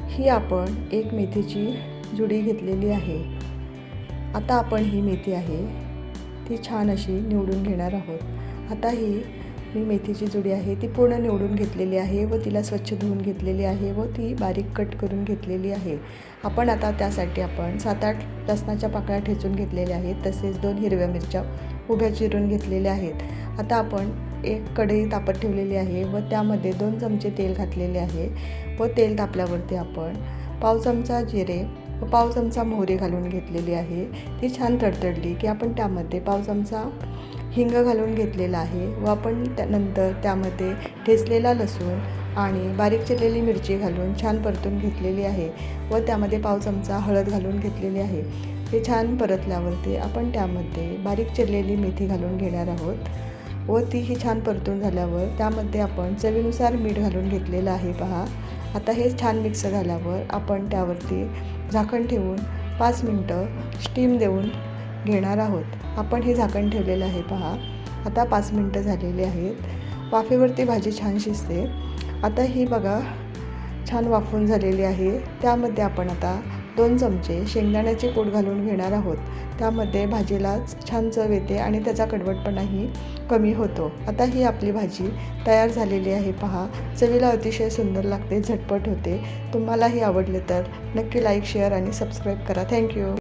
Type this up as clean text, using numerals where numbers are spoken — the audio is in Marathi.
ही आपण एक मेथीची जुडी घेतलेली आहे। आता आपण ही मेथी आहे ती छान अशी निवडून घेणार आहोत। आता ही मी मेथीची जुडी आहे ती पूर्ण निवडून घेतलेली आहे व तिला स्वच्छ धुवून घेतलेली आहे व ती बारीक कट करून घेतलेली आहे। आपण आता त्यासाठी 7-8 लसणाच्या पाकळ्या ठेचून घेतलेल्या आहेत, तसेच 2 हिरव्या मिरच्या उभ्या चिरून घेतलेल्या आहेत। आता आपण एक कढई तापत ठेवलेली आहे व त्यामध्ये 2 चमचे तेल घातलेले आहे व तेल तापल्यावरती आपण पाव चमचा जिरे व पाव चमचा मोहरी घालून घेतलेली आहे। ती छान तडतडली की आपण त्यामध्ये पाव चमचा हिंग घालून घेतलेला आहे व आपण त्यानंतर त्यामध्ये ठेचलेला लसूण आणि बारीक चिरलेली मिरची घालून छान परतून घेतलेली आहे व त्यामध्ये पाव चमचा हळद घालून घेतलेली आहे। हे छान परतल्यावरती आपण त्यामध्ये बारीक चिरलेली मेथी घालून घेणार आहोत व ती ही छान परतून झाल्यावर त्यामध्ये आपण चवीनुसार मीठ घालून घेतलेलं आहे। पहा, आता हे छान मिक्स झाल्यावर आपण त्यावरती झाकण ठेवून 5 मिनिटं स्टीम देऊन घेणार आहोत। आपण हे झाकण ठेवलेलं आहे। पहा, आता 5 मिनिटं झालेली आहेत। वाफेवरती भाजी छान शिजते। आता ही बघा छान वाफून झालेली आहे। त्यामध्ये आपण आता 2 चमचे शेंगदाण्याचे कूट घालून घेणार आहोत। त्यामध्ये भाजीला छान चव येते आणि त्याचा कडवटपणाही कमी होतो। आता ही आपली भाजी तयार झालेली आहे। पहा, चवीला अतिशय सुंदर लागते, झटपट होते। तुम्हालाही आवडले तर नक्की लाईक, शेअर आणि सबस्क्राईब करा। थँक्यू।